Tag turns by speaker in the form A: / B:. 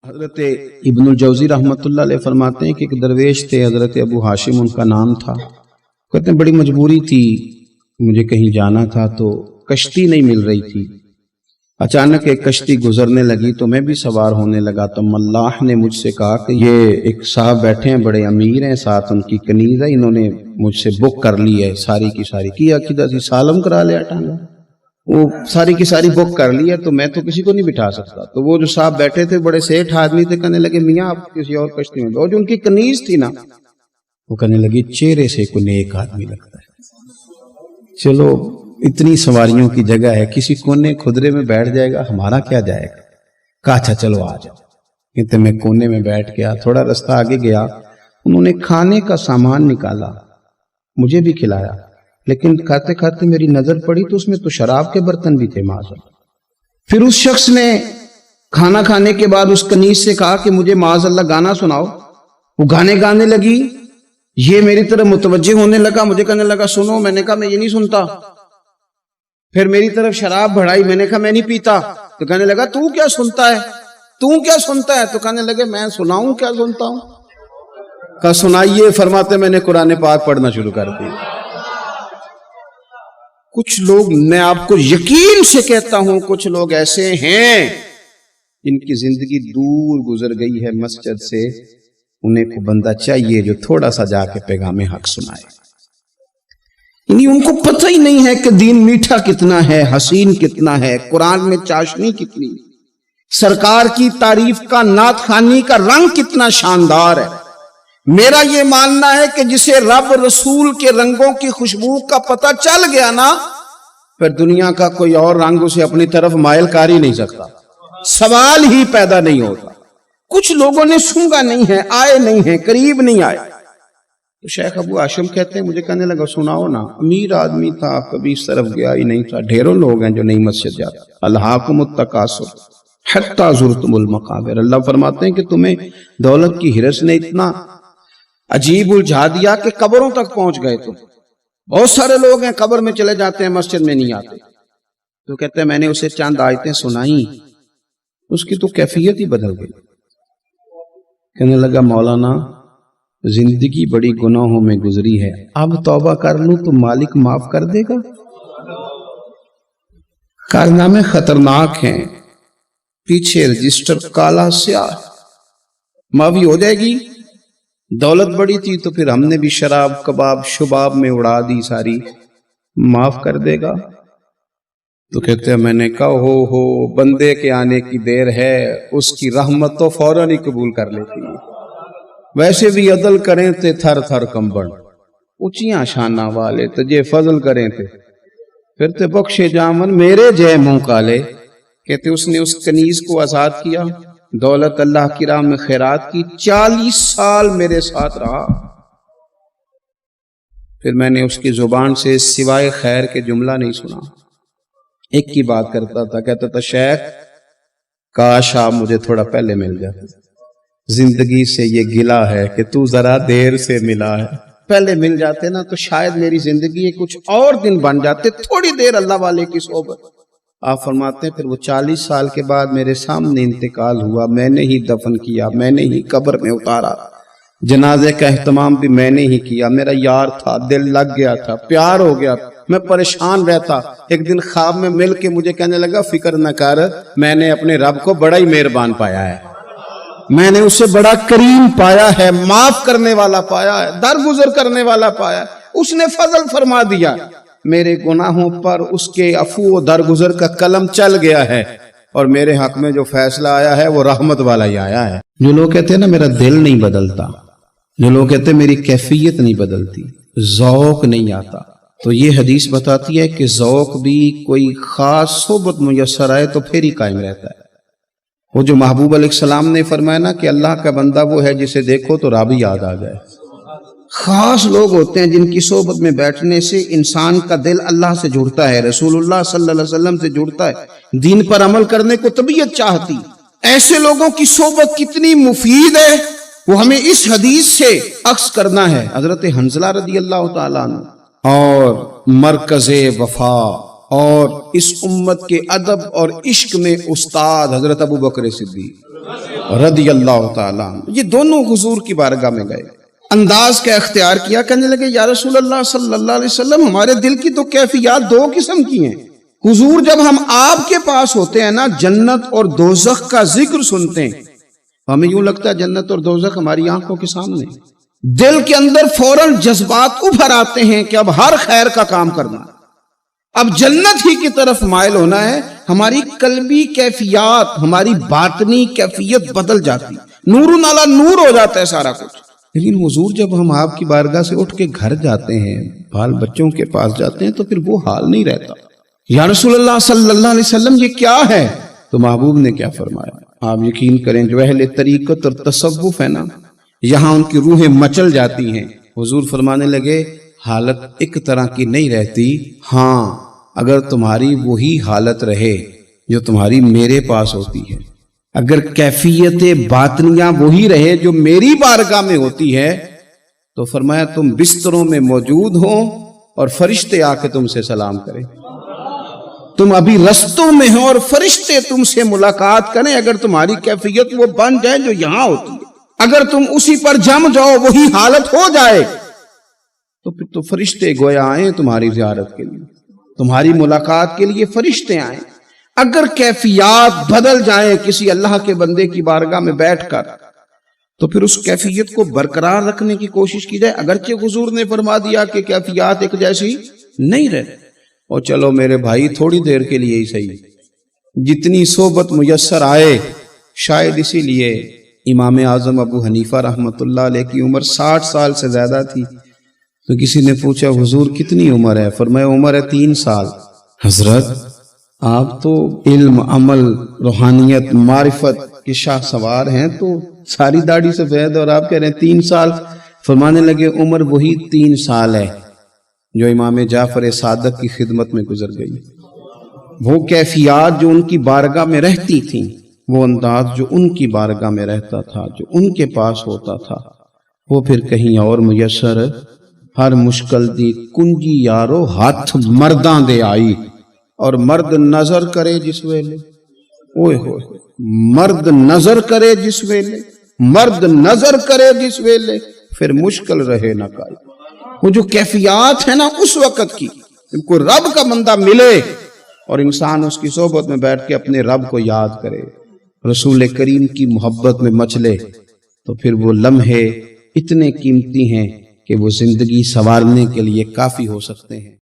A: حضرت ابن الجوزی رحمۃ اللہ علیہ فرماتے ہیں کہ ایک درویش تھے، حضرت ابو ہاشم ان کا نام تھا۔ کہتے ہیں بڑی مجبوری تھی، مجھے کہیں جانا تھا تو کشتی نہیں مل رہی تھی۔ اچانک ایک کشتی گزرنے لگی تو میں بھی سوار ہونے لگا تو ملاح نے مجھ سے کہا کہ یہ ایک صاحب بیٹھے ہیں، بڑے امیر ہیں، ساتھ ان کی کنیز ہے، انہوں نے مجھ سے بک کر لی ہے، ساری کی ساری کیا کدھر سی سالم کرا لیا ٹانگا، وہ ساری کی ساری بک کر لی ہے، تو میں تو کسی کو نہیں بٹھا سکتا۔ تو وہ جو صاحب بیٹھے تھے بڑے سیٹھ آدمی تھے، کہنے لگے میاں آپ کسی اور کشتی میں، اور جو ان کی کنیز تھی نا وہ کہنے لگی چہرے سے کوئی نیک آدمی لگتا ہے، چلو اتنی سواریوں کی جگہ ہے، کسی کونے کھدرے میں بیٹھ جائے گا، ہمارا کیا جائے گا۔ کہا اچھا چلو آ جاؤ۔ کہتے میں کونے میں بیٹھ گیا، تھوڑا رستہ آگے گیا، انہوں نے کھانے کا سامان نکالا، مجھے بھی کھلایا، لیکن کھاتے کھاتے میری نظر پڑی تو اس میں تو شراب کے برتن بھی تھے معاذ۔ پھر اس شخص نے کھانا کھانے کے بعد اس کنیز سے کہا کہ مجھے معاذ اللہ گانا سناؤ۔ وہ گانے گانے لگی، یہ میری طرف متوجہ ہونے لگا، مجھے کہنے لگا سنو، میں نے کہا میں یہ نہیں سنتا۔ پھر میری طرف شراب بڑھائی، میں نے کہا میں نہیں پیتا۔ تو کہنے لگا تو کیا سنتا ہے، تو کیا سنتا ہے؟ تو کہنے لگے میں سناؤں کیا سنتا ہوں؟ کہا سنائیے۔ فرماتے میں نے قرآن پاک پڑھنا شروع کر دیا۔ کچھ لوگ، میں آپ کو یقین سے کہتا ہوں، کچھ لوگ ایسے ہیں جن کی زندگی دور گزر گئی ہے مسجد سے، انہیں کو بندہ چاہیے جو تھوڑا سا جا کے پیغام حق سنائے۔ یعنی ان کو پتہ ہی نہیں ہے کہ دین میٹھا کتنا ہے، حسین کتنا ہے، قرآن میں چاشنی کتنی، سرکار کی تعریف کا، نعت خوانی کا رنگ کتنا شاندار ہے۔ میرا یہ ماننا ہے کہ جسے رب رسول کے رنگوں کی خوشبو کا پتہ چل گیا نا، پھر دنیا کا کوئی اور رنگ اسے اپنی طرف مائل کر ہی نہیں سکتا، سوال ہی پیدا نہیں ہوتا۔ کچھ لوگوں نے سونگا نہیں ہے، آئے نہیں ہیں، قریب نہیں آئے۔ تو شیخ ابو ہاشم کہتے ہیں مجھے کہنے لگا سناؤ نا، امیر آدمی تھا، کبھی اس طرف گیا ہی نہیں تھا، ڈھیروں لوگ ہیں جو نہیں مسجد جاتے۔ الہاکم التکاثر حتی زرتم المقابر، اللہ فرماتے ہیں کہ تمہیں دولت کی ہرس نے اتنا عجیب الجھا دیا کہ قبروں تک پہنچ گئے۔ تم بہت سارے لوگ ہیں قبر میں چلے جاتے ہیں، مسجد میں نہیں آتے۔ تو کہتے ہیں میں نے اسے چند آیتیں سنائیں، اس کی تو کیفیت ہی بدل گئی۔ کہنے لگا مولانا زندگی بڑی گناہوں میں گزری ہے، اب توبہ کر لوں تو مالک معاف کر دے گا؟ کارنامے خطرناک ہیں، پیچھے رجسٹر کالا سیاہ، معافی ہو جائے گی۔ دولت بڑی تھی تو پھر ہم نے بھی شراب کباب شباب میں اڑا دی ساری، معاف کر دے گا؟ تو کہتے ہیں میں نے کہا ہو بندے کے آنے کی دیر ہے، اس کی رحمت تو فوراً ہی قبول کر لیتی ہے۔ ویسے بھی عدل کریں تے تھر تھر کمبن، اونچیاں شانہ والے تجھے فضل کریں تے پھر تے بخشے جامن میرے جے منہ کالے۔ کہتے اس نے اس کنیز کو آزاد کیا، دولت اللہ کی راہ میں خیرات کی، 40 سال میرے ساتھ رہا۔ پھر میں نے اس کی زبان سے سوائے خیر کے جملہ نہیں سنا، ایک کی بات کرتا تھا، کہتا تھا شیخ کاش آپ مجھے تھوڑا پہلے مل جاتے، زندگی سے یہ گلہ ہے کہ تو ذرا دیر سے ملا ہے، پہلے مل جاتے نا تو شاید میری زندگی کچھ اور دن بن جاتے، تھوڑی دیر اللہ والے کی صحبت۔ آپ فرماتے ہیں پھر وہ 40 سال کے بعد میرے سامنے انتقال ہوا، میں نے ہی دفن کیا، میں نے ہی قبر میں اتارا، جنازے کا اہتمام بھی میں نے ہی کیا۔ میرا یار تھا، دل لگ گیا تھا، پیار ہو گیا، میں پریشان رہتا۔ ایک دن خواب میں مل کے مجھے کہنے لگا فکر نہ کر، میں نے اپنے رب کو بڑا ہی مہربان پایا ہے، میں نے اسے بڑا کریم پایا ہے، معاف کرنے والا پایا ہے، درگزر کرنے والا پایا ہے، اس نے فضل فرما دیا، میرے گناہوں پر اس کے عفو و درگزر کا قلم چل گیا ہے، اور میرے حق میں جو فیصلہ آیا ہے وہ رحمت والا ہی آیا ہے۔ جو لوگ کہتے ہیں نا میرا دل نہیں بدلتا، جو لوگ کہتے ہیں میری کیفیت نہیں بدلتی، ذوق نہیں آتا، تو یہ حدیث بتاتی ہے کہ ذوق بھی کوئی خاص صحبت میسر آئے تو پھر ہی قائم رہتا ہے۔ وہ جو محبوب علیہ السلام نے فرمایا نا کہ اللہ کا بندہ وہ ہے جسے دیکھو تو رب یاد آ جائے۔ خاص لوگ ہوتے ہیں جن کی صحبت میں بیٹھنے سے انسان کا دل اللہ سے جڑتا ہے، رسول اللہ صلی اللہ علیہ وسلم سے جڑتا ہے، دین پر عمل کرنے کو طبیعت چاہتی۔ ایسے لوگوں کی صحبت کتنی مفید ہے وہ ہمیں اس حدیث سے عکس کرنا ہے۔ حضرت حنظلہ رضی اللہ تعالیٰ عنہ اور مرکز وفا اور اس امت کے ادب اور عشق میں استاد حضرت ابو بکر صدیق رضی اللہ تعالیٰ عنہ، یہ دونوں حضور کی بارگاہ میں گئے، انداز کا اختیار کیا، کہنے لگے یا رسول اللہ صلی اللہ علیہ وسلم، ہمارے دل کی تو کیفیات دو قسم کی ہیں۔ حضور جب ہم آپ کے پاس ہوتے ہیں نا، جنت اور دوزخ کا ذکر سنتے ہیں، ہمیں یوں لگتا ہے جنت اور دوزخ ہماری آنکھوں کے سامنے، دل کے اندر فوراً جذبات ابھر آتے ہیں کہ اب ہر خیر کا کام کرنا ہے، اب جنت ہی کی طرف مائل ہونا ہے۔ ہماری قلبی کیفیات، ہماری باطنی کیفیت بدل جاتی، نور علی نور ہو جاتا ہے سارا کچھ۔ لیکن حضور جب ہم آپ کی بارگاہ سے اٹھ کے گھر جاتے ہیں، بال بچوں کے پاس جاتے ہیں، تو پھر وہ حال نہیں رہتا۔ یا رسول اللہ صلی اللہ علیہ وسلم یہ کیا ہے؟ تو محبوب نے کیا فرمایا؟ آپ یقین کریں جو اہل طریقت اور تصوف ہے نا، یہاں ان کی روحیں مچل جاتی ہیں۔ حضور فرمانے لگے حالت ایک طرح کی نہیں رہتی، ہاں اگر تمہاری وہی حالت رہے جو تمہاری میرے پاس ہوتی ہے، اگر کیفیت باطنیہ وہی رہے جو میری بارگاہ میں ہوتی ہے، تو فرمایا تم بستروں میں موجود ہو اور فرشتے آ کے تم سے سلام کریں، تم ابھی رستوں میں ہو اور فرشتے تم سے ملاقات کریں، اگر تمہاری کیفیت وہ بن جائے جو یہاں ہوتی ہے، اگر تم اسی پر جم جاؤ، وہی حالت ہو جائے، تو پھر تو فرشتے گویا آئیں تمہاری زیارت کے لیے، تمہاری ملاقات کے لیے فرشتے آئیں۔ اگر کیفیات بدل جائیں کسی اللہ کے بندے کی بارگاہ میں بیٹھ کر، تو پھر اس کیفیت کو برقرار رکھنے کی کوشش کی جائے، اگرچہ حضور نے فرما دیا کہ کیفیات ایک جیسی نہیں رہتی۔ اور چلو میرے بھائی تھوڑی دیر کے لیے ہی صحیح، جتنی صحبت میسر آئے، شاید اسی لیے امام اعظم ابو حنیفہ رحمۃ اللہ علیہ کی عمر 60 سال سے زیادہ تھی، تو کسی نے پوچھا حضور کتنی عمر ہے؟ فرمایا عمر ہے 3 سال۔ حضرت آپ تو علم، عمل، روحانیت، معرفت کے شاہ سوار ہیں، تو ساری داڑھی سفید اور آپ کہہ رہے ہیں 3 سال۔ فرمانے لگے عمر وہی 3 سال ہے جو امام جعفر صادق کی خدمت میں گزر گئی۔ وہ کیفیات جو ان کی بارگاہ میں رہتی تھیں، وہ انداز جو ان کی بارگاہ میں رہتا تھا، جو ان کے پاس ہوتا تھا، وہ پھر کہیں اور میسر ہر مشکل دی کنجی یارو ہاتھ مرداں دے آئی۔ اور مرد نظر کرے جس ویلے، اوئے ہوئے، مرد نظر کرے جس ویلے، مرد نظر کرے جس ویلے، پھر مشکل رہے نہ کائی۔ وہ جو کیفیات ہے نا اس وقت کی، جب کوئی رب کا بندہ ملے اور انسان اس کی صحبت میں بیٹھ کے اپنے رب کو یاد کرے، رسول کریم کی محبت میں مچلے، تو پھر وہ لمحے اتنے قیمتی ہیں کہ وہ زندگی سنوارنے کے لیے کافی ہو سکتے ہیں۔